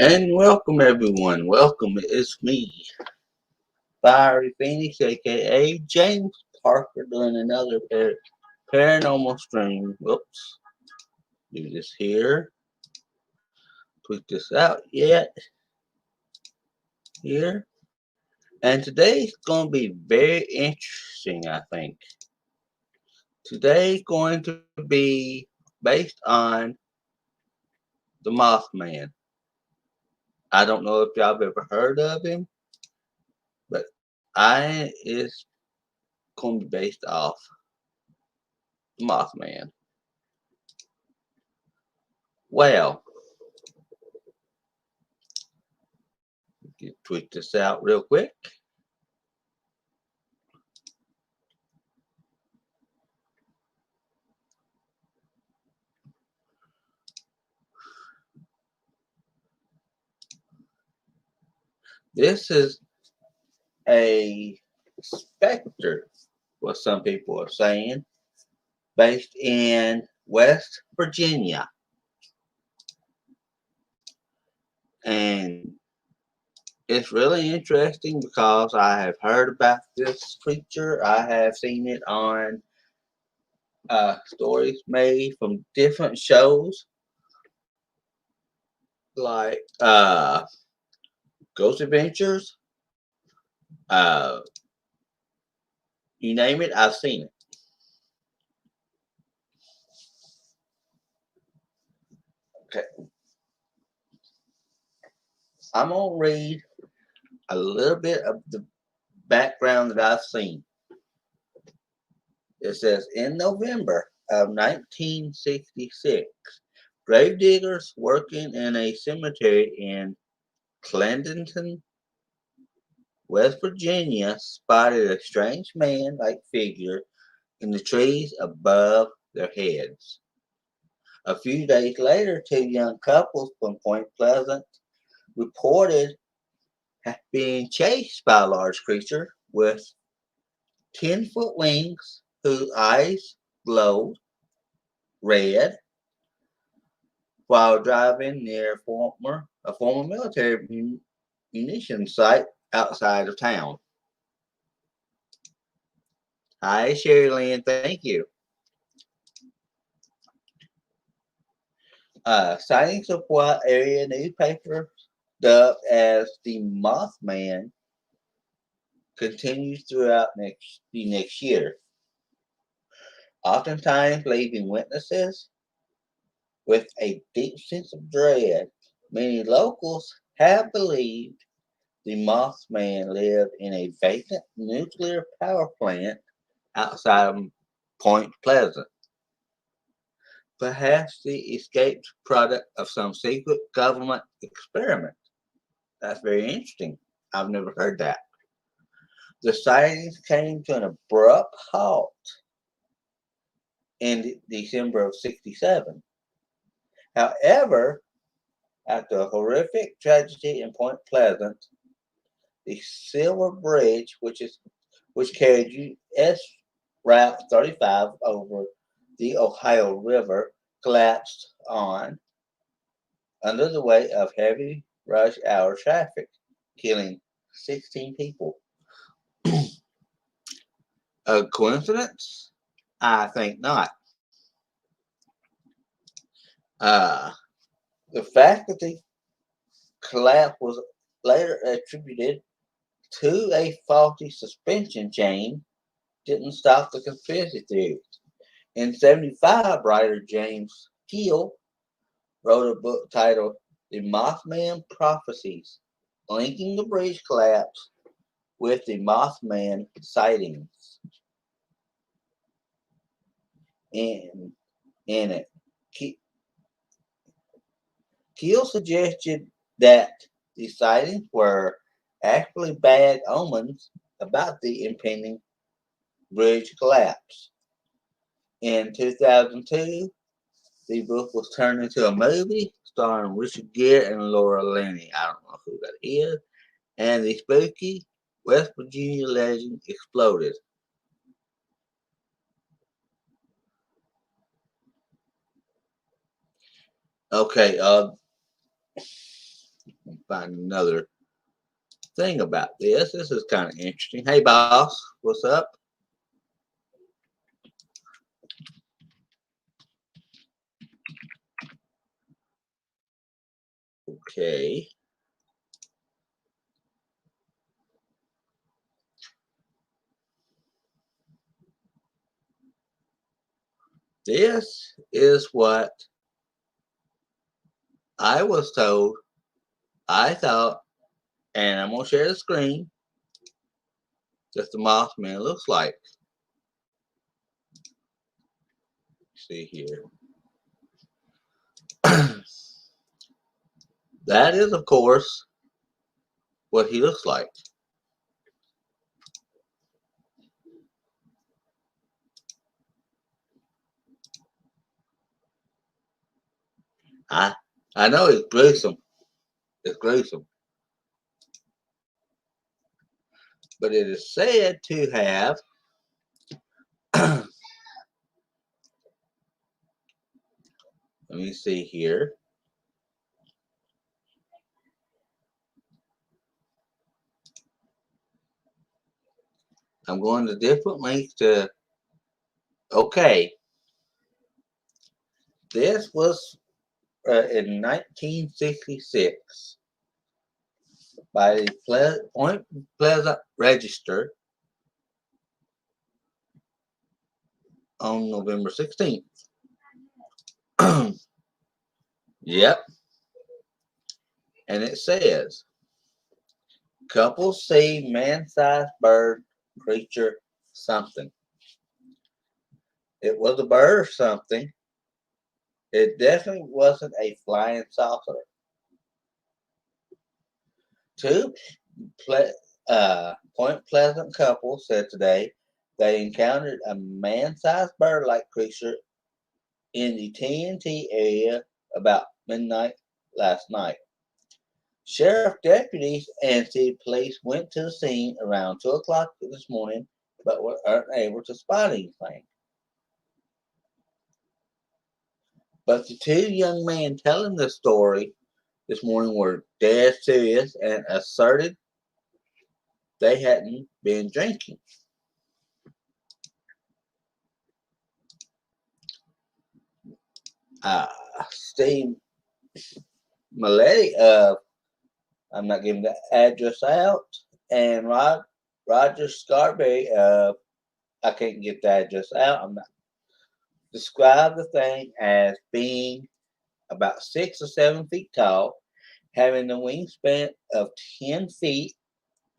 And welcome everyone. Welcome. It's me, Fiery Phoenix, aka James Parker, doing another paranormal stream. Whoops. Do this here. Tweak this out yet. Here. And today's going to be very interesting, I think. Today's going to be based on the Mothman. I don't know if y'all have ever heard of him, but I is going to be based off the Mothman. Well, tweak this out real quick. This is a specter, what some people are saying, based in West Virginia. And it's really interesting because I have heard about this creature. I have seen it on stories made from different shows like Ghost Adventures. Uh, you name it, I've seen it. Okay. I'm going to read a little bit of the background that I've seen. It says, in November of 1966, gravediggers working in a cemetery in Clendenton, West Virginia, spotted a strange man-like figure in the trees above their heads. A few days later, two young couples from Point Pleasant reported being chased by a large creature with 10-foot wings whose eyes glowed red while driving near a former military munitions site outside of town. Hi, Sherry Lynn. Thank you. Sightings of what area newspaper dubbed as the Mothman continues throughout the next year, oftentimes leaving witnesses with a deep sense of dread. Many locals have believed the Mothman lived in a vacant nuclear power plant outside of Point Pleasant, perhaps the escaped product of some secret government experiment. That's very interesting. I've never heard that. The sightings came to an abrupt halt in December of '67. However, after a horrific tragedy in Point Pleasant, the Silver Bridge, which carried U.S. Route 35 over the Ohio River, collapsed under the weight of heavy rush hour traffic, killing 16 people. A coincidence? I think not. The fact that the collapse was later attributed to a faulty suspension chain didn't stop the conspiracy theories. In '75, writer James Keel wrote a book titled The Mothman Prophecies, linking the bridge collapse with the Mothman sightings. In it, Keel suggested that the sightings were actually bad omens about the impending bridge collapse. In 2002, the book was turned into a movie starring Richard Gere and Laura Linney. I don't know who that is. And the spooky West Virginia legend exploded. Okay, find another thing about this. This is kind of interesting. Hey, boss, what's up? Okay. This is what I was told. I thought, and I'm going to share the screen, that the Mothman looks like. See here. That is, of course, what he looks like. I know it's gruesome. It's gruesome. But it is said to have let me see here. I'm going to different links to. Okay. This was in 1966 by the Point Pleasant Register on November 16th. Yep. And it says, couples see man-sized bird creature something. It was a bird or something. It definitely wasn't a flying saucer. Two Point Pleasant couples said today they encountered a man-sized bird-like creature in the TNT area about midnight last night. Sheriff deputies and city police went to the scene around 2 o'clock this morning, but were unable to spot anything. But the two young men telling the story this morning were dead serious and asserted they hadn't been drinking. Steve Maletti, I'm not giving the address out, and Roger Scarberry, I can't get the address out. I'm not. Describe the thing as being about 6 or 7 feet tall, having a wingspan of 10 feet,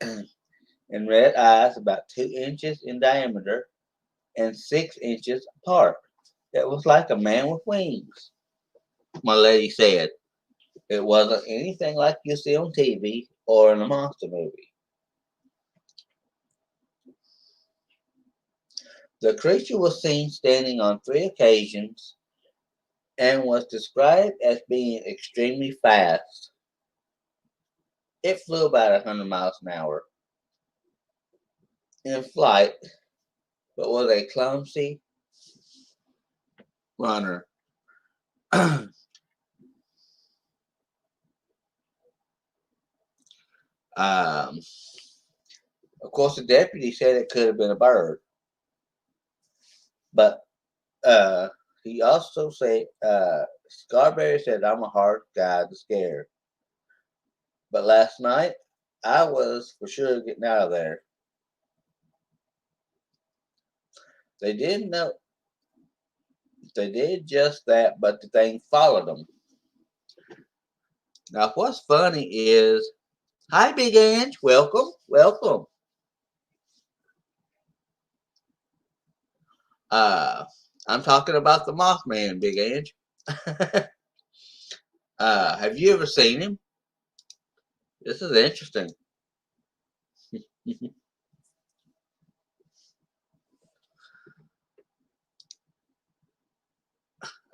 and red eyes about 2 inches in diameter and 6 inches apart. It was like a man with wings, my lady said. It wasn't anything like you see on TV or in a monster movie. The creature was seen standing on 3 occasions and was described as being extremely fast. It flew about 100 miles an hour in flight, but was a clumsy runner. Of course, the deputy said it could have been a bird, but he also said, Scarberry said, I'm a hard guy to scare. But last night, I was for sure getting out of there. They did know, they did just that, but the thing followed them. Now, what's funny is, hi, Big Ange, welcome, welcome. I'm talking about the Mothman, Big Ange. Have you ever seen him? This is interesting.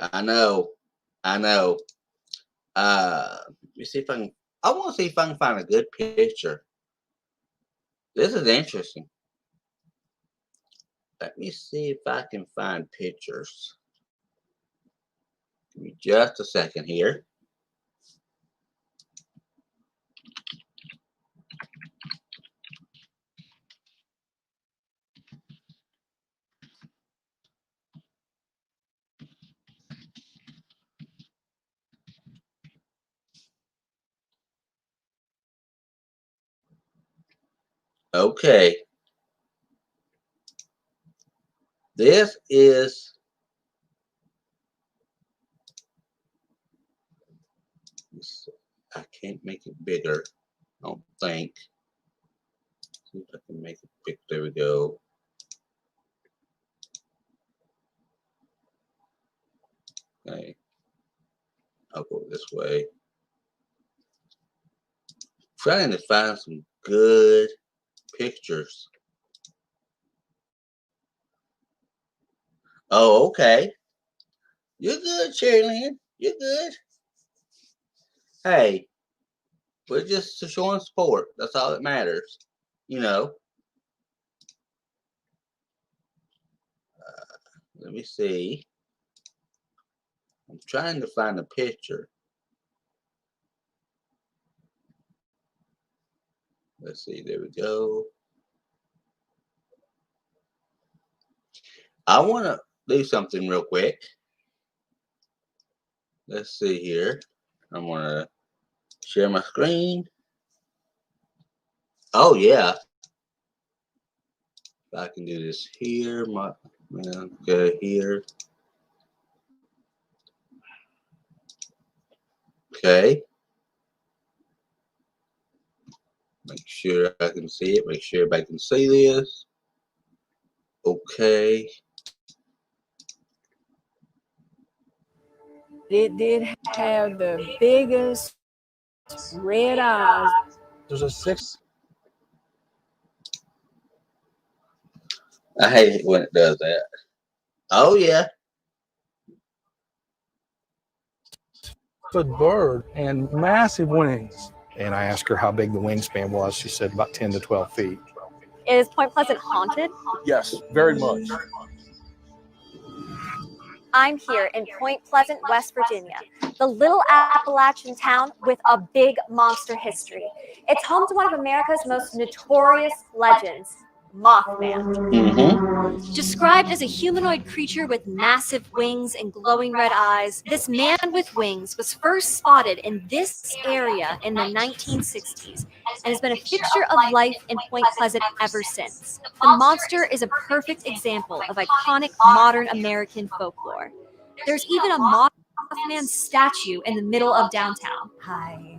I know. I know. Let me see if I can. I want to see if I can find a good picture. This is interesting. Let me see if I can find pictures. Give me just a second here. Okay. This is I can't make it bigger. I don't think. See if I can make it big. There we go. Okay. I'll go this way. Trying to find some good pictures. Oh, okay. You're good, Sherilyn. You're good. Hey, we're just showing support. That's all that matters. You know. Let me see. I'm trying to find a picture. Let's see. There we go. I want to do something real quick. Let's see here. I'm going to share my screen. Oh, yeah. I can do this here. Okay, here. Okay. Make sure I can see it. Make sure everybody can see this. Okay. It did have the biggest red eyes. There's a 6. I hate it when it does that. Oh, yeah. Foot bird and massive wings. And I asked her how big the wingspan was. She said about 10 to 12 feet. Is Point Pleasant haunted? Yes, very much. I'm here in Point Pleasant, West Virginia, the little Appalachian town with a big monster history. It's home to one of America's most notorious legends, Mothman. Described as a humanoid creature with massive wings and glowing red eyes, this man with wings was first spotted in this area in the 1960s and has been a fixture of life in Point Pleasant ever since. The monster is a perfect example of iconic modern American folklore. There's even a Mothman statue in the middle of downtown. Hi.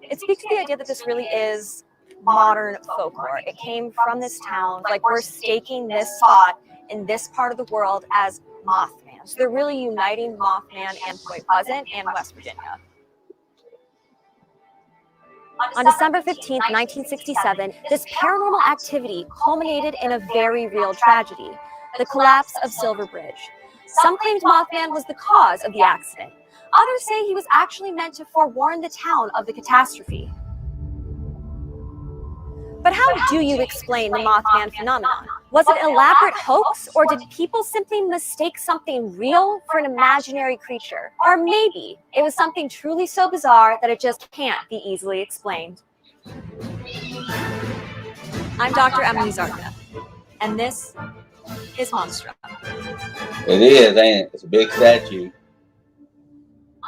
It speaks to the idea that this really is modern folklore. It came from this town. Like, we're staking this spot in this part of the world as Mothman. So they're really uniting Mothman and Point Pleasant and West Virginia. On December 15th, 1967, this paranormal activity culminated in a very real tragedy, the collapse of Silver Bridge. Some claimed Mothman was the cause of the accident. Others say he was actually meant to forewarn the town of the catastrophe. But how do you explain the Mothman phenomenon? Was it an elaborate hoax, or did people simply mistake something real for an imaginary creature? Or maybe it was something truly so bizarre that it just can't be easily explained. I'm Dr. Emily Zarka, and this is Monstrum. It is, ain't it? It's a big statue.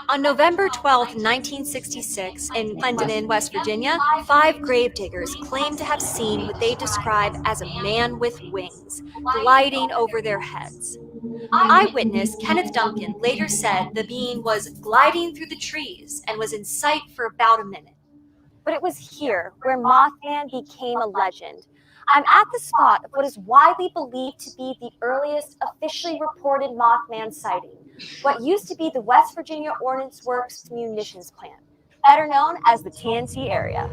On November 12, 1966, in Clendenin, West Virginia, 5 gravediggers claimed to have seen what they describe as a man with wings gliding over their heads. Eyewitness Kenneth Duncan later said the being was gliding through the trees and was in sight for about a minute. But it was here where Mothman became a legend. I'm at the spot of what is widely believed to be the earliest officially reported Mothman sighting, what used to be the West Virginia Ordnance Works Munitions Plant, better known as the TNT area.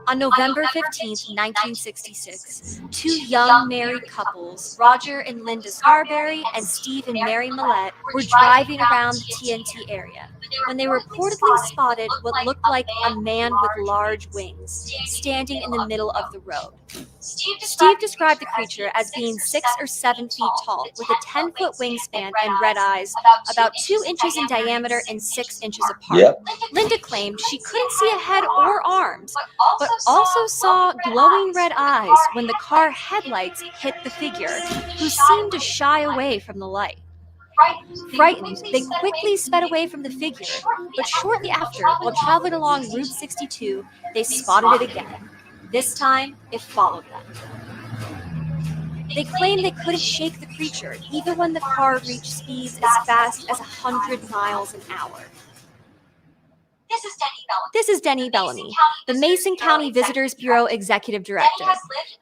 On November 15, 1966, 2 young married couples, Roger and Linda Scarberry and Steve and Mary Millette, were driving around the TNT area when they reportedly spotted what looked like a man with large wings standing in the middle of the road. Steve described the creature as being 6 or 7 feet tall, with a 10-foot wingspan and red eyes, about 2 inches in diameter and 6 inches apart. Yep. Linda claimed she couldn't see a head or arms, but also saw glowing red eyes when the car headlights hit the figure, who seemed to shy away from the light. Frightened, they quickly sped away from the figure, but shortly after, while traveling along Route 62, they spotted it again. This time, it followed them. They claimed they couldn't shake the creature, even when the car reached speeds as fast as 100 miles an hour. This is Denny Bellamy, the Mason County Visitors Bureau Executive Director.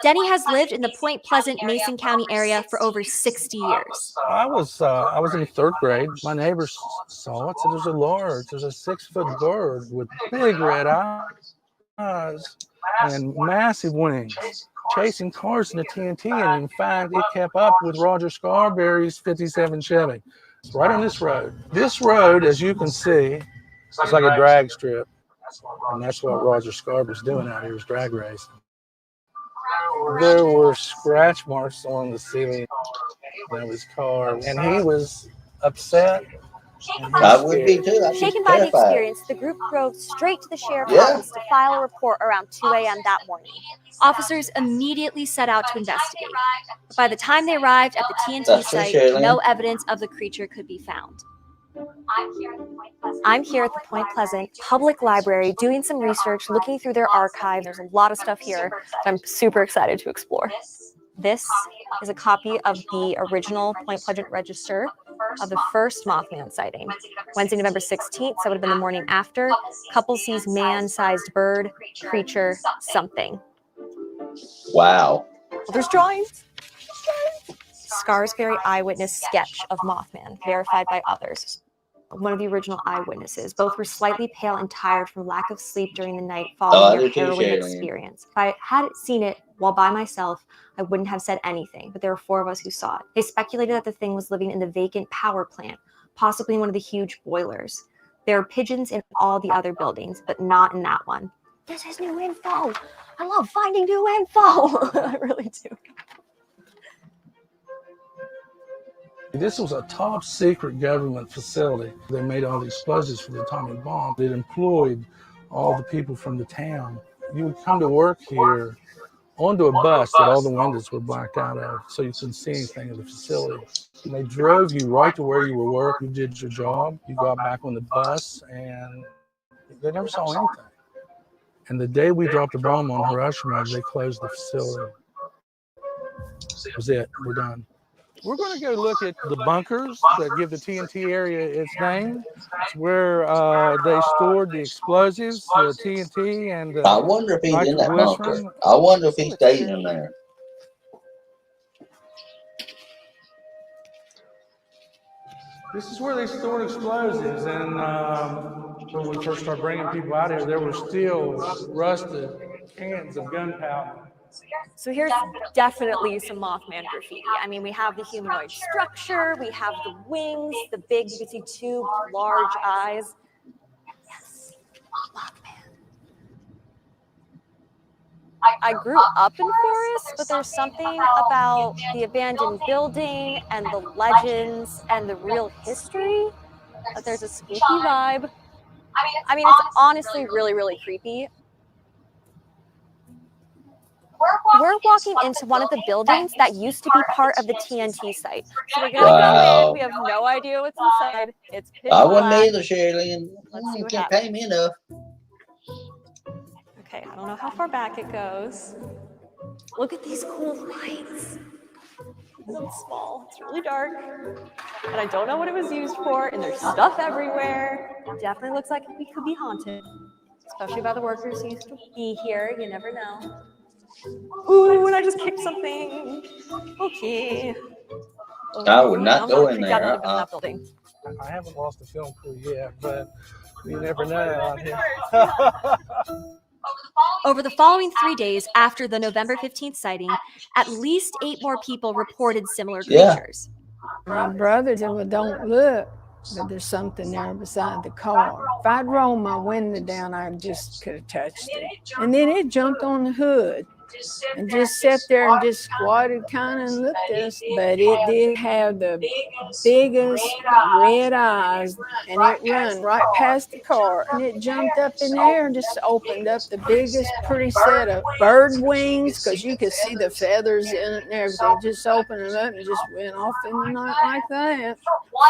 Denny has lived in the Point Pleasant, Mason County area for over 60 years. I was in third grade. My neighbors saw it. So there's a 6-foot bird with big red eyes and massive wings, chasing cars in the TNT. And in fact, it kept up with Roger Scarberry's 57 Chevy. It's right on this road. This road, as you can see, it's like a drag strip. And that's what Roger Scarberry's doing out here, is drag racing. There were scratch marks on the ceiling of his car, and he was upset. I would be too. I'd be Shaken by the terrified. experience, the group drove straight to the sheriff's office to file a report around 2 a.m. that morning. Officers immediately set out to investigate. But by the time they arrived at the TNT site, no evidence of the creature could be found. I'm here at the Point Pleasant Public Library doing some research, looking through their archive. There's a lot of stuff here that I'm super excited to explore. This is a copy of the original Point Pleasant Register of the first Mothman sighting. Wednesday, November 16th, so it would have been the morning after. Couple sees man-sized bird, creature, something. Wow. Well, there's drawings. Scarsbury eyewitness sketch of Mothman, verified by others. One of the original eyewitnesses. Both were slightly pale and tired from lack of sleep during the night following their harrowing experience. If I had seen it while by myself, I wouldn't have said anything, but there were 4 of us who saw it. They speculated that the thing was living in the vacant power plant, possibly in one of the huge boilers. There are pigeons in all the other buildings, but not in that one. This is new info. I love finding new info. I really do. This was a top secret government facility. They made all the explosives for the atomic bomb. It employed all the people from the town. You would come to work here onto a bus that all the windows were blacked out of, so you couldn't see anything of the facility. And they drove you right to where you were working. You did your job. You got back on the bus, and they never saw anything. And the day we dropped the bomb on Hiroshima, they closed the facility. That was it. We're done. We're going to go look at the bunkers that give the TNT area its name. It's where they stored the explosives, the TNT, and the I wonder if he's in that bunker. I wonder if he stayed in there. This is where they stored explosives, and when we first started bringing people out here, there were still rusted cans of gunpowder. So here's definitely some Mothman graffiti. I mean, we have the humanoid structure, we have the wings, the big, you can see 2 large eyes. Yes, Mothman. I grew up in Forest, but there's something about the abandoned building and the legends and the real history that there's a spooky vibe. I mean, it's honestly really, really creepy. We're walking into one of the buildings that used to be part of the TNT site. So we're gonna go in. We have no idea what's inside. It's pitch black. I wouldn't either, Shirley. And Let's see what can't happens. pay me enough. Okay, I don't know how far back it goes. Look at these cool lights. It's small. It's really dark. And I don't know what it was used for. And there's stuff everywhere. It definitely looks like we could be haunted, especially by the workers who used to be here. You never know. Ooh, and I just kicked something. Okay. I would not go in there. That building. I haven't lost a film crew yet, but you never know out here. Over the following 3 days after the November 15th sighting, at least 8 more people reported similar creatures. My brother said, well, don't look, but there's something there beside the car. If I'd rolled my window down, I just could have touched it. And then it jumped on the hood and just sat there and just squatted kind of and looked at us. But it did have the biggest red eyes, and it ran right past the car, and it jumped up in the air and just opened up the biggest pretty set of bird wings, because you could see the feathers in it and everything. Just opened it up and just went off in the night like that.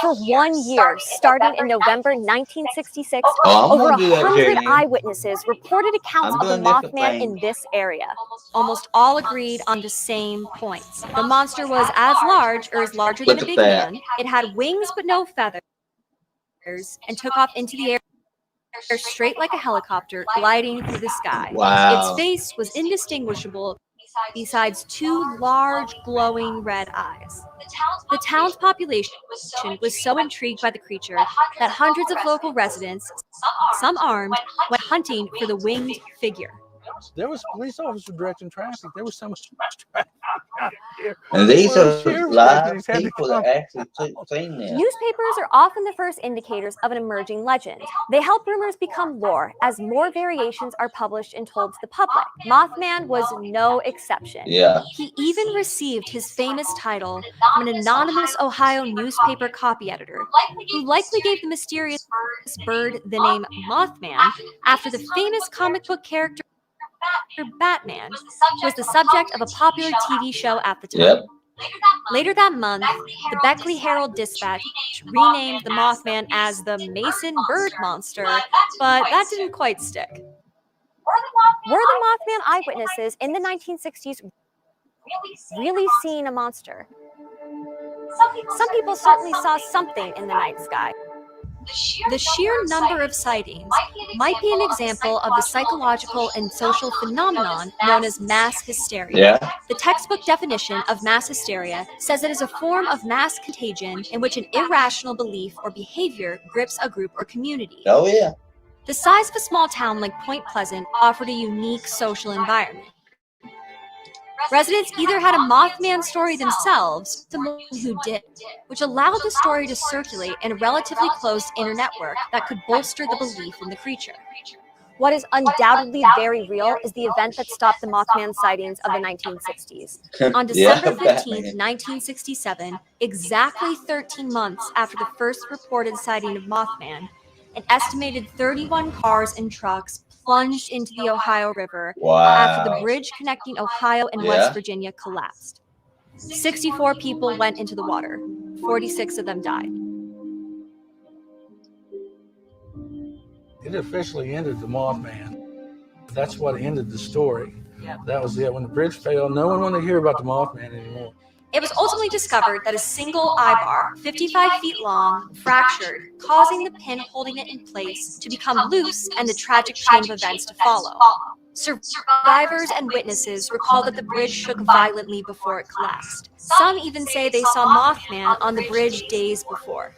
For 1 year, starting in November 1966, Oh, I'm over gonna do that, 100 Jenny. eyewitnesses reported accounts I'm of the doing different Mothman in things. this area. Almost all agreed on the same points. The monster was as large or as larger than Look a at big that. man. It had wings but no feathers and took off into the air straight like a helicopter gliding through the sky. Wow. Its face was indistinguishable besides two large glowing red eyes. The town's population was so intrigued by the creature that hundreds of local residents, some armed, went hunting for the winged figure. There was police officer directing traffic. There was so much traffic out here. And these Well, the are sheriff's live deputies had to people come. that actually seen this. Newspapers are often the first indicators of an emerging legend. They help rumors become lore as more variations are published and told to the public. Mothman was no exception. Yeah. He even received his famous title from an anonymous Ohio newspaper copy editor, who likely gave the mysterious bird the name Mothman after the famous comic book character Batman, who was the subject of a popular TV show at the time. Yep. Later that month, the Beckley Herald Dispatch renamed the Mothman as the Mason Bird Monster, but that didn't quite stick. Were the Mothman eyewitnesses in the 1960s really seeing a monster? Some people certainly saw something in the night sky. The sheer number of sightings might be an example of the psychological and social phenomenon known as mass hysteria. Yeah. The textbook definition of mass hysteria says it is a form of mass contagion in which an irrational belief or behavior grips a group or community. Oh, yeah. The size of a small town like Point Pleasant offered a unique social environment. Residents either had a Mothman story themselves, or someone who did, which allowed the story to circulate in a relatively closed inner network that could bolster the belief in the creature. What is undoubtedly very real is the event that stopped the Mothman sightings of the 1960s. On December 15, 1967, exactly 13 months after the first reported sighting of Mothman, an estimated 31 cars and trucks plunged into the Ohio River after the bridge connecting Ohio and West Virginia collapsed. 64 people went into the water. 46 of them died. It officially ended the Mothman. That's what ended the story. That was it. When the bridge fell, no one wanted to hear about the Mothman anymore. It was ultimately discovered that a single eye bar, 55 feet long, fractured, causing the pin holding it in place to become loose and the tragic chain of events to follow. Survivors and witnesses recall that the bridge shook violently before it collapsed. Some even say they saw Mothman on the bridge days before.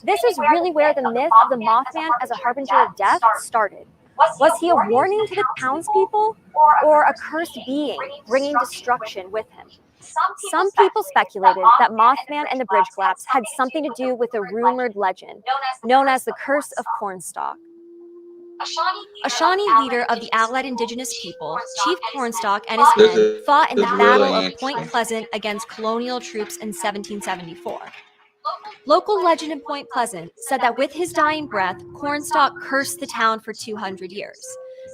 This is really where the myth of the Mothman as a harbinger of death started. Was he a warning to the townspeople, or a cursed being bringing destruction with him? Some people speculated that Mothman and the bridge collapse had something to do with a rumored legend known as the Curse of Cornstalk. A Shawnee leader of the Allied Indigenous people, Chief Cornstalk and his men fought in the Battle of Point Pleasant against colonial troops in 1774. Local legend in Point Pleasant said that with his dying breath, Cornstalk cursed the town for 200 years.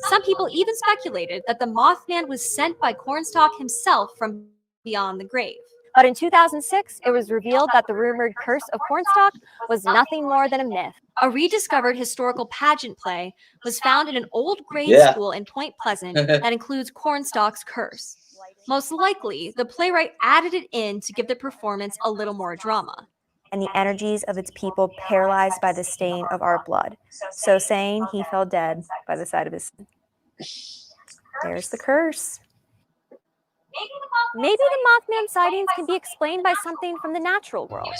Some people even speculated that the Mothman was sent by Cornstalk himself from beyond the grave. But in 2006, it was revealed that the rumored Curse of Cornstalk was nothing more than a myth. A rediscovered historical pageant play was found in an old grade school in Point Pleasant that includes Cornstalk's curse. Most likely, the playwright added it in to give the performance a little more drama. And the energies of its people paralyzed by the stain of our blood. So saying, he fell dead by the side of his son. There's the curse. Maybe the Mothman sightings can be explained by something from the natural world.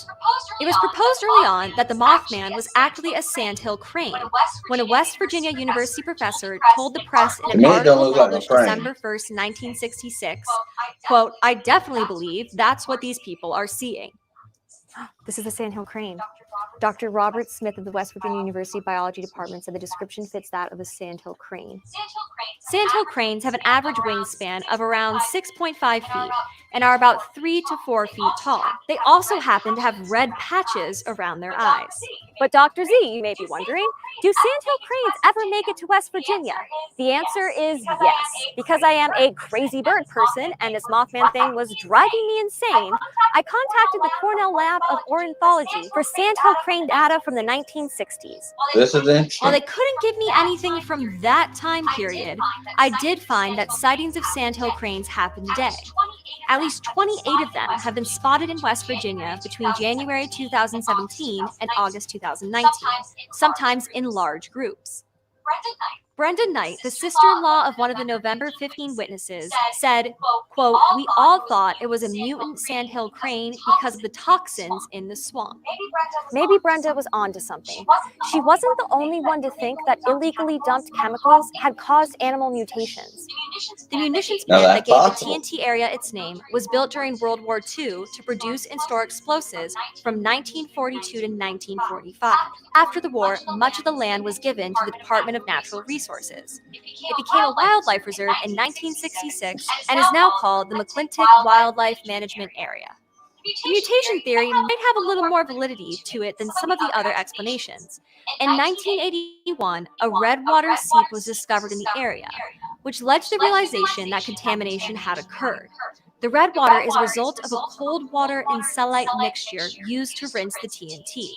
It was proposed early on that the Mothman was actually a Sandhill Crane, when a West Virginia University professor told the press in an article published December 1st, 1966, quote, "I definitely believe that's what these people are seeing." This is the Sandhill Crane. Dr. Robert Smith of the West Virginia University Biology Department said the description fits that of the Sandhill Crane. Sandhill cranes have an average wingspan of around 6.5 feet and are about 3 to 4 feet tall. They also happen to have red patches around their eyes. But Dr. Z, you may be wondering, do sandhill cranes ever make it to West Virginia? The answer is yes. Because I am a crazy bird person and this Mothman thing was driving me insane, I contacted the Cornell Lab of Ornithology for sandhill crane data from the 1960s. This is interesting. While they couldn't give me anything from that time period, I did find that sightings of sandhill cranes happen today. At least 28 of them have been spotted in West Virginia between January 2017 and August 2019, sometimes in large groups. Brenda Knight, the sister-in-law of one of the November 15 witnesses, said, quote, "We all thought it was a mutant sandhill crane because of the toxins in the swamp." Maybe Brenda was onto something. She wasn't the only one to think that illegally dumped chemicals had caused animal mutations. The munitions plant that gave the TNT area its name was built during World War II to produce and store explosives from 1942 to 1945. After the war, much of the land was given to the Department of Natural Resources. It became a wildlife reserve in 1966 and is now called the McClintock Wildlife Management Area. The mutation theory might have a little more validity to it than some of the other explanations. In 1981, a redwater seep was discovered in the area, which led to the realization that contamination had occurred. The red water is a result of a cold water and cellulite mixture used to rinse the TNT.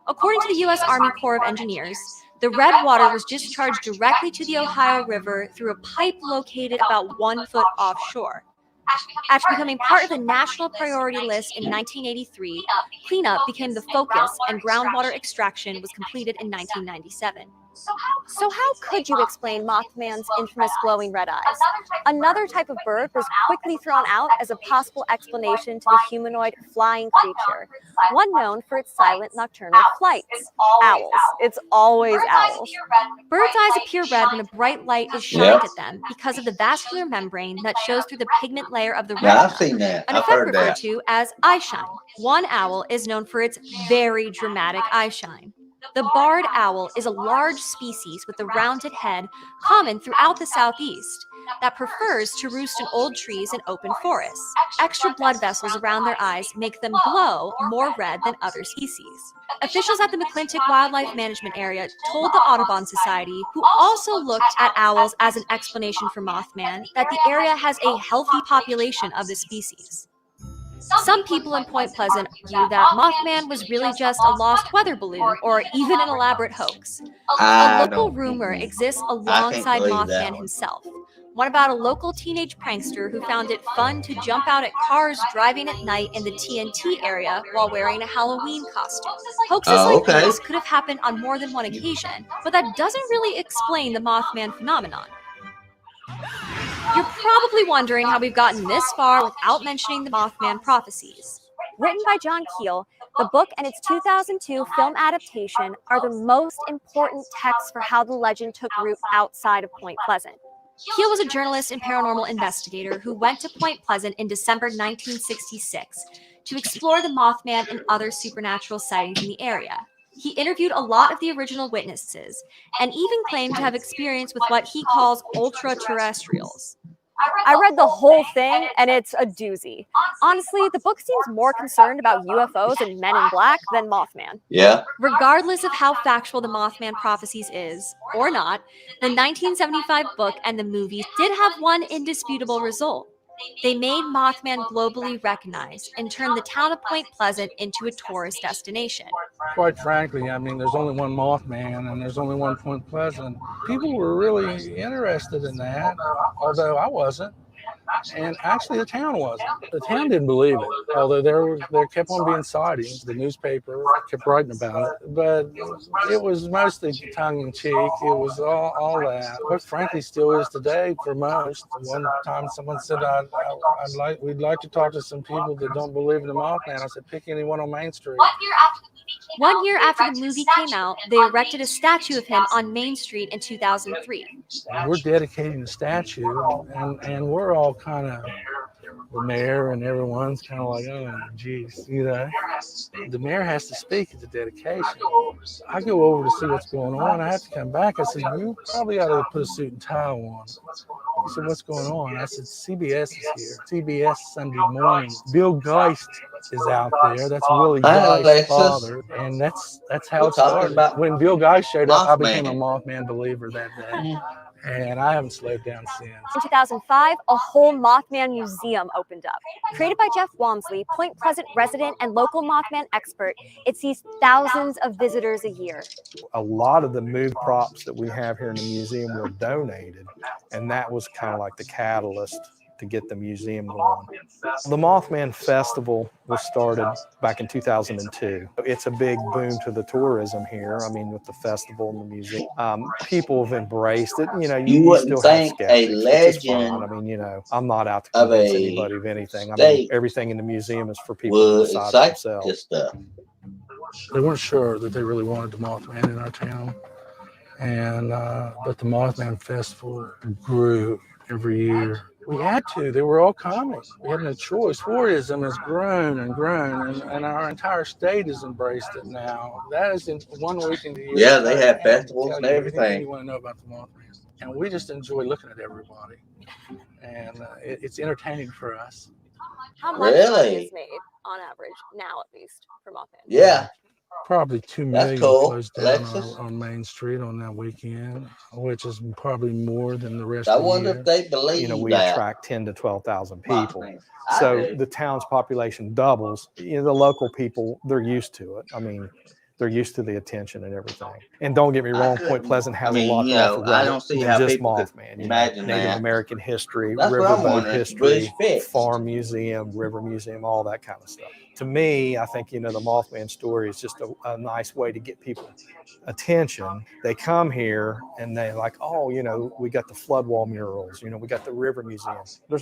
According to the U.S. Army Corps of Engineers, the red water was discharged directly to the Ohio River through a pipe located about 1 foot offshore. After becoming part of the national priority list in 1983, cleanup became the focus and groundwater extraction was completed in 1997. So how could you explain Mothman's infamous glowing red eyes? Another type of bird was quickly thrown out as a possible explanation to the humanoid flying creature, one known for its silent nocturnal flights. Owls. It's always owls. Birds' eyes appear red when a bright light is shined at them because of the vascular membrane that shows through the pigment layer of the retina, Yeah, I've seen that. an I've effect heard referred that. to as eye shine. One owl is known for its very dramatic eye shine. The barred owl is a large species with a rounded head common throughout the southeast that prefers to roost in old trees and open forests. Extra blood vessels around their eyes make them glow more red than other species. Officials at the McClintock Wildlife Management Area told the Audubon Society, who also looked at owls as an explanation for Mothman, that the area has a healthy population of the species. Some people in Point Pleasant argue that Mothman was really just a lost weather balloon or even an elaborate hoax. A local rumor exists alongside Mothman himself. One about a local teenage prankster who found it fun to jump out at cars driving at night in the TNT area while wearing a Halloween costume. Hoaxes like these could have happened on more than one occasion, but that doesn't really explain the Mothman phenomenon. You're probably wondering how we've gotten this far without mentioning the Mothman Prophecies. Written by John Keel, the book and its 2002 film adaptation are the most important texts for how the legend took root outside of Point Pleasant. Keel was a journalist and paranormal investigator who went to Point Pleasant in December 1966 to explore the Mothman and other supernatural sightings in the area. He interviewed a lot of the original witnesses and even claimed to have experience with what he calls ultra-terrestrials. I read the whole thing, and it's a doozy. Honestly, the book seems more concerned about UFOs and Men in Black than Mothman. Yeah. Regardless of how factual the Mothman Prophecies is, or not, the 1975 book and the movie did have one indisputable result. They made Mothman globally recognized and turned the town of Point Pleasant into a tourist destination. Quite frankly, I mean, there's only one Mothman and there's only one Point Pleasant. People were really interested in that, although I wasn't. And actually, the town wasn't. The town didn't believe it, although there kept on being sightings. The newspaper kept writing about it, but it was mostly tongue-in-cheek. It was all that. But frankly, still is today for most. One time, someone said, "We'd like to talk to some people that don't believe in the Mothman." I said, "Pick anyone on Main Street." 1 year after the movie came out, they erected a statue of him on Main Street in 2003. We're dedicating the statue, and we're all kind of the mayor and everyone's kind of like, oh, geez, you know. The mayor has to speak at the dedication. I go over to see what's going on. I have to come back. I said, you probably ought to put a suit and tie on. He said, what's going on? I said, CBS is here. CBS Sunday morning. Bill Geist is out there. That's Willie Geist's father. And that's how it started. When Bill Geist showed up, I became a Mothman believer that day. And I haven't slowed down since. In 2005, a whole Mothman Museum opened up. Created by Jeff Walmsley, Point Pleasant resident and local Mothman expert, it sees thousands of visitors a year. A lot of the moved props that we have here in the museum were donated, and that was kind of like the catalyst to get the museum going. The Mothman Festival was started back in 2002. It's a big boom to the tourism here. I mean, with the festival and the museum, people have embraced it. You know, you still have skeptics, a legend. I mean, you know, I'm not out to convince anybody of anything. I mean, everything in the museum is for people to decide themselves. They weren't sure that they really wanted the Mothman in our town, and but the Mothman Festival grew every year. We had to. They were all coming. We had no choice. Tourism has grown and grown, and our entire state has embraced it now. That is in 1 week in the year. Yeah, they have festivals and everything. You want to know about the Mothman, and we just enjoy looking at everybody, and it's entertaining for us. How much money is made on average now, at least, for Mothman? Yeah. Probably 2 million flows down on Main Street on that weekend, which is probably more than the rest of the year. I wonder if they believe you know, we attract 10 to 12,000 people. So the town's population doubles. You know, the local people, they're used to it. I mean, they're used to the attention and everything. And don't get me wrong, Point Pleasant has a lot to offer. I don't see how just people Mothman. Imagine Native American history, That's riverboat history, farm museum, river museum, all that kind of stuff. To me, I think, you know, the Mothman story is just a nice way to get people attention. They come here and they're like, oh, you know, we got the flood wall murals, you know, we got the river museum.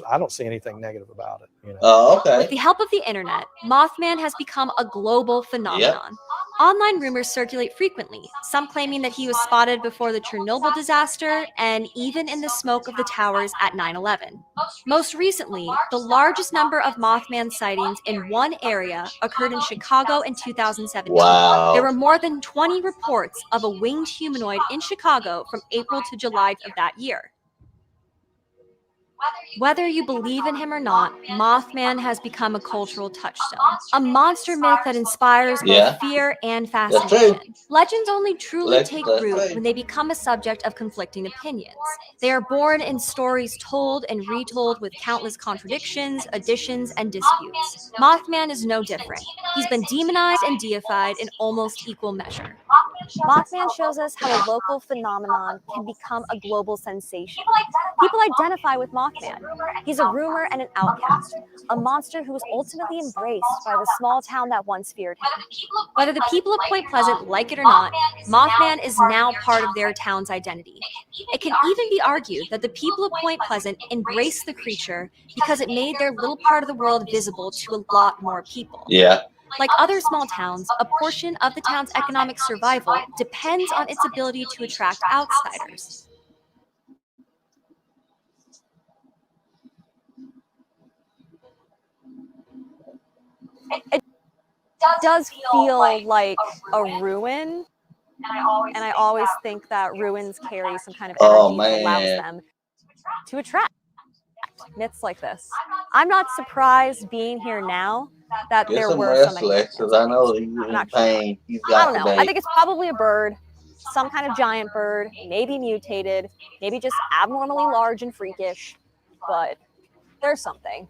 I don't see anything negative about it. You know? Oh, okay. With the help of the internet, Mothman has become a global phenomenon. Yep. Online rumors circulate frequently, some claiming that he was spotted before the Chernobyl disaster and even in the smoke of the towers at 9/11. Most recently, the largest number of Mothman sightings in one area occurred in Chicago in 2017. Wow. There were more than 20 reports of a winged humanoid in Chicago from April to July of that year. Whether you believe in him or not, Mothman has become a cultural touchstone, a monster myth that inspires both fear and fascination. Legends only truly take root when they become a subject of conflicting opinions. They are born in stories told and retold with countless contradictions, additions, and disputes. Mothman is no different. He's been demonized and deified in almost equal measure. Mothman shows us how a local phenomenon can become a global sensation. People identify with Mothman. He's a rumor and an outcast, a monster who was ultimately embraced by the small town that once feared him. Whether the people of Point Pleasant like it or not, Mothman is now part of their town's identity. It can even be argued that the people of Point Pleasant embraced the creature because it made their little part of the world visible to a lot more people. Yeah. Like other small towns, a portion of the town's economic survival depends on its ability to attract outsiders. It does feel like a ruin, and I always think that ruins carry some kind of energy that allows them to attract myths like this. I'm not surprised being here now that there were so many. I know he's in pain. I don't know. I think it's probably a bird, some kind of giant bird, maybe mutated, maybe just abnormally large and freakish, but there's something.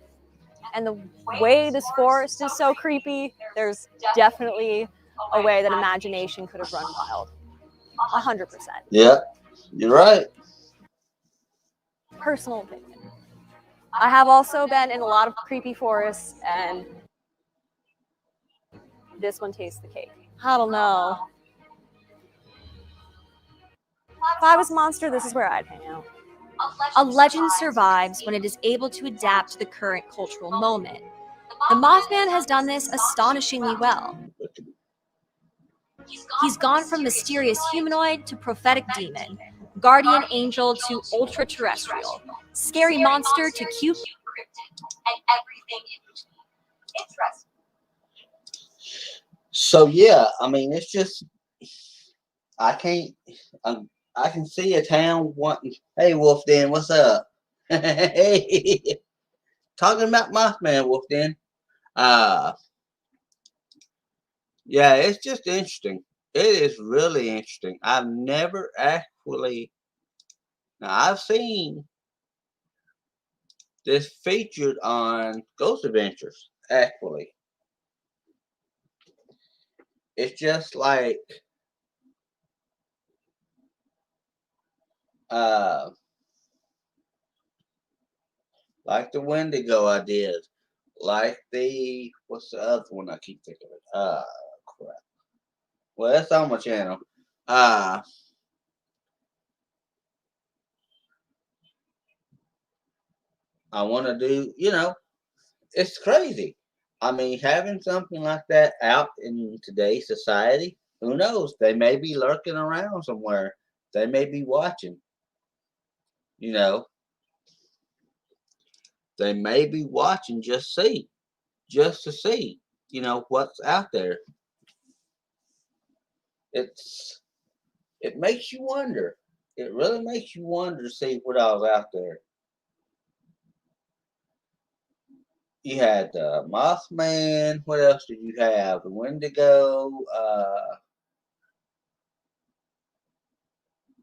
And the way this forest is so creepy, there's definitely a way that imagination could have run wild. 100%. Yeah, you're right. Personal opinion. I have also been in a lot of creepy forests, and this one tastes the cake. I don't know. If I was a monster, this is where I'd hang out. A legend survives when it is able to adapt to the current cultural moment. The Mothman has done this astonishingly well. He's gone from mysterious humanoid to prophetic demon, guardian angel to ultra-terrestrial, scary monster to cute So yeah, I mean, it's just I can't. I can see a town wanting. Hey, Wolf Den, what's up? Hey, talking about Mothman, Wolf Den. Uh, yeah, it's just interesting. It is really interesting. I've never actually. Now I've seen this featured on Ghost Adventures. Actually, it's just uh like the Wendigo I did, like the what's the other one I keep thinking of? Crap. Well, that's on my channel. Uh I want to do. It's crazy. I mean, having something like that out in today's society, who knows? They may be lurking around somewhere. They may be watching. You know, they may be watching just to see. What's out there. It's it makes you wonder. It really makes you wonder to see what all's out there. You had the Mothman. What else did you have? The Wendigo.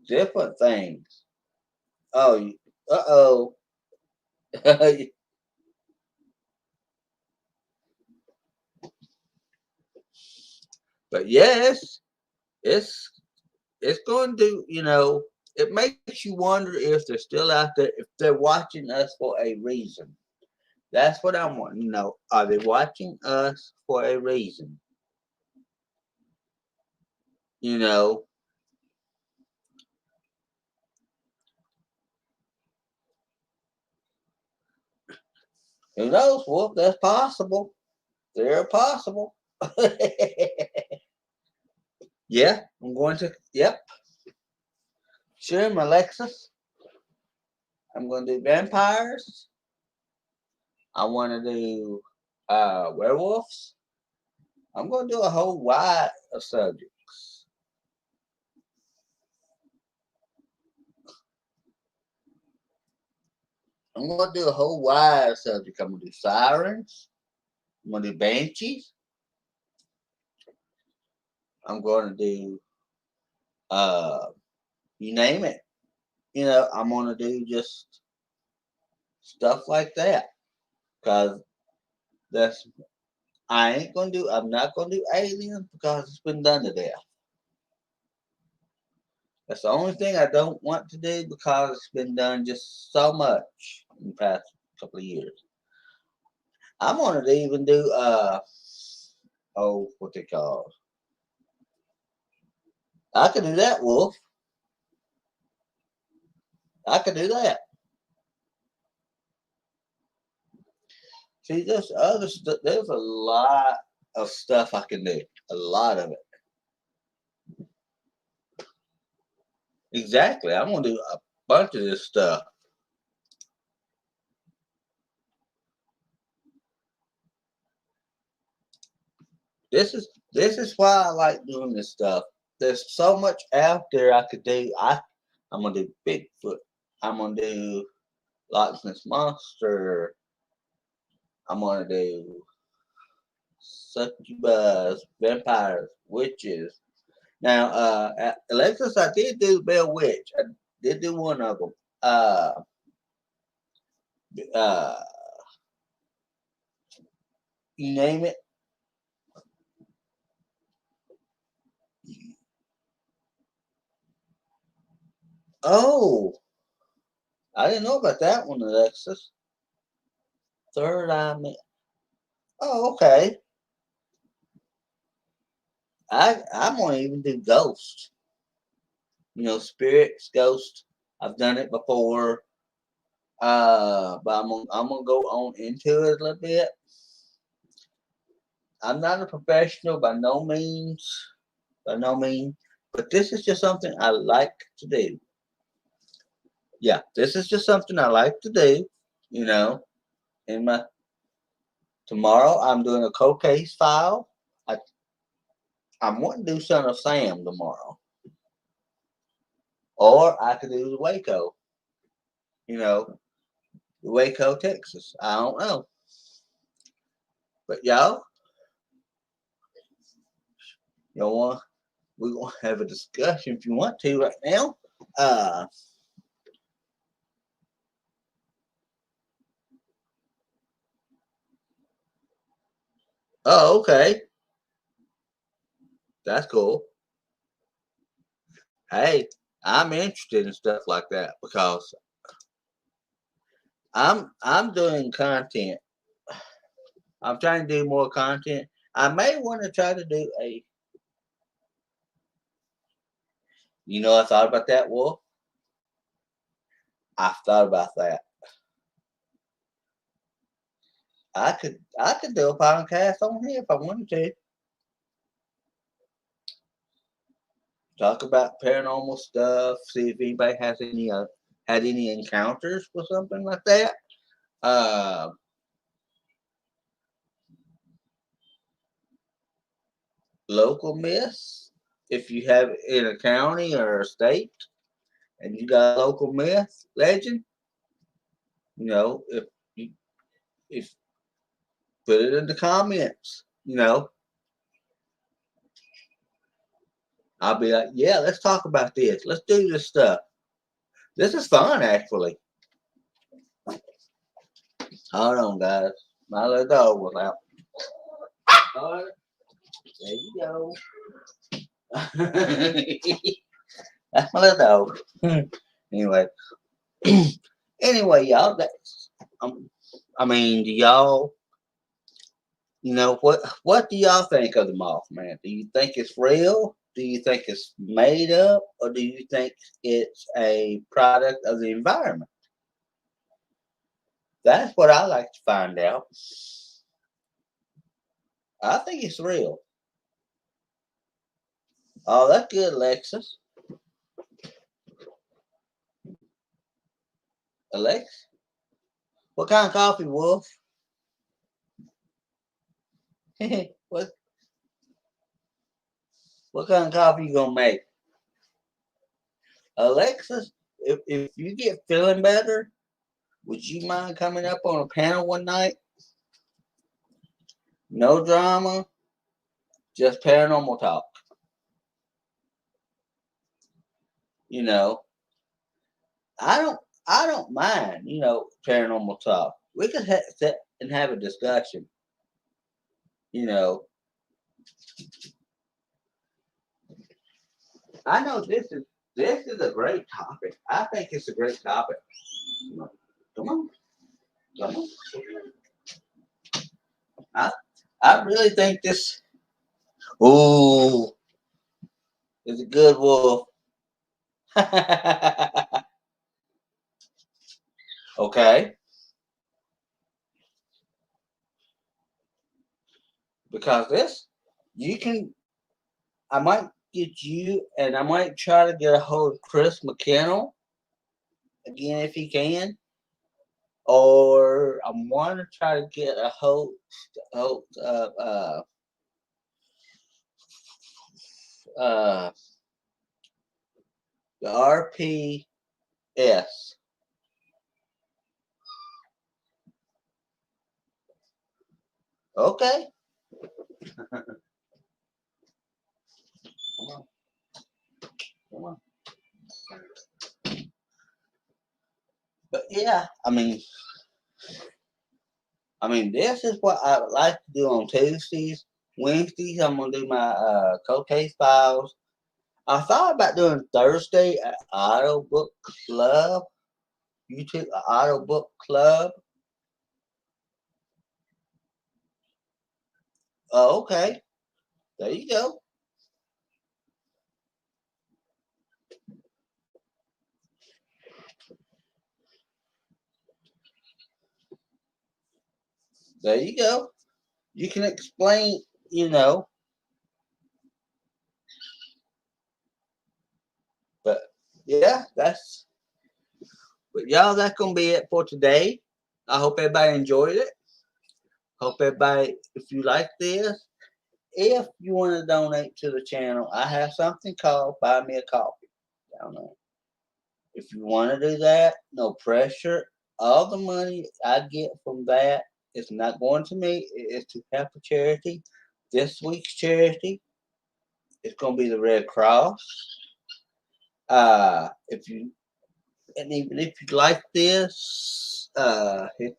Different things. Oh, uh-oh. But yes, it's it's going to, it makes you wonder if they're still out there, if they're watching us for a reason. That's what I'm wanting to know. Are they watching us for a reason? You know, who knows? Well, that's possible. They're possible. Yeah, I'm going to, yep. Sure, my Lexus. I'm going to do vampires. I want to do werewolves. I'm going to do a whole wide of subjects. I'm going to do a whole wide subject. I'm going to do sirens. I'm going to do banshees. I'm going to do, you name it. I'm going to do just stuff like that. Because that's, I'm not going to do aliens because it's been done to death. That's the only thing I don't want to do because it's been done just so much in the past couple of years. I wanted to even do what they call. I could do that, Wolf. I could do that. See, there's other stuff. There's a lot of stuff I can do. A lot of it. Exactly. I'm gonna do a bunch of this stuff. This is why I like doing this stuff. There's so much out there I could do. I'm gonna do Bigfoot. I'm gonna do Loch Ness Monster. I'm gonna do succubus, vampires, witches. Now, at Alexis, I did do Bell Witch. I did do one of them. Uh, you name it. Oh, I didn't know about that one, Alexis. Third Eye Man. Oh, okay. I'm gonna even do Ghost. Spirits, Ghost. I've done it before. But I'm gonna go on into it a little bit. I'm not a professional by no means, but this is just something I like to do. Yeah, this is just something I like to do. You know, in my tomorrow. I'm doing a cold case file. I'm wanting to do Son of Sam tomorrow, or I could do the Waco. You know, Waco, Texas. I don't know, but y'all want we're gonna have a discussion if you want to right now. Oh, okay. That's cool. Hey, I'm interested in stuff like that because I'm doing content. I'm trying to do more content. I may want to try to do a. I thought about that, Wolf. I thought about that. I could do a podcast on here if I wanted to. Talk about paranormal stuff. See if anybody has had any encounters with something like that. Local myths. If you have it in a county or a state, and you got a local myth legend, if you if put it in the comments. I'll be like, yeah, let's talk about this. Let's do this stuff. This is fun, actually. Hold on, guys. My little dog was out. All right. There you go. That's my little dog. Anyway. Anyway, y'all. Do y'all, what do y'all think of the Mothman? Do you think it's real? Do you think it's made up? Or do you think it's a product of the environment? That's what I like to find out. I think it's real. Oh, that's good, Alexis. Alex? What kind of coffee, Wolf? what what kind of coffee you gonna make? Alexis, if you get feeling better, would you mind coming up on a panel one night? No drama, just paranormal talk. I don't mind, paranormal talk. We could sit and have a discussion. I know this is a great topic. I think it's a great topic. Come on. Come on. I really think this. Ooh, is a good wolf. Okay. Because I might get you, and I might try to get a hold of Chris McKennell again if he can. Or I want to try to get a hold of the RPS. Okay. Come on. Come on. But yeah, this is what I would like to do on Tuesdays. Wednesdays, I'm gonna do my cold case files. I thought about doing Thursday at Auto Book Club. YouTube Auto Book Club. Oh, okay. There you go. There you go. You can explain, but yeah, but y'all, that's gonna be it for today. I hope everybody enjoyed it. Hope everybody, if you like this, if you want to donate to the channel, I have something called Buy Me a Coffee down there. If you want to do that, no pressure. All the money I get from that is not going to me. It is to help a charity. This week's charity is going to be the Red Cross. If you and even if you like this, hit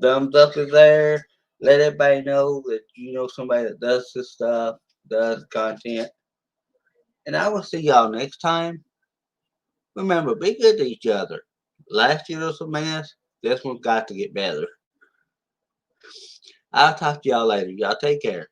thumbs up is there. Let everybody know that you know somebody that does this stuff, does content. And I will see y'all next time. Remember, be good to each other. Last year was a mess. This one's got to get better. I'll talk to y'all later. Y'all take care.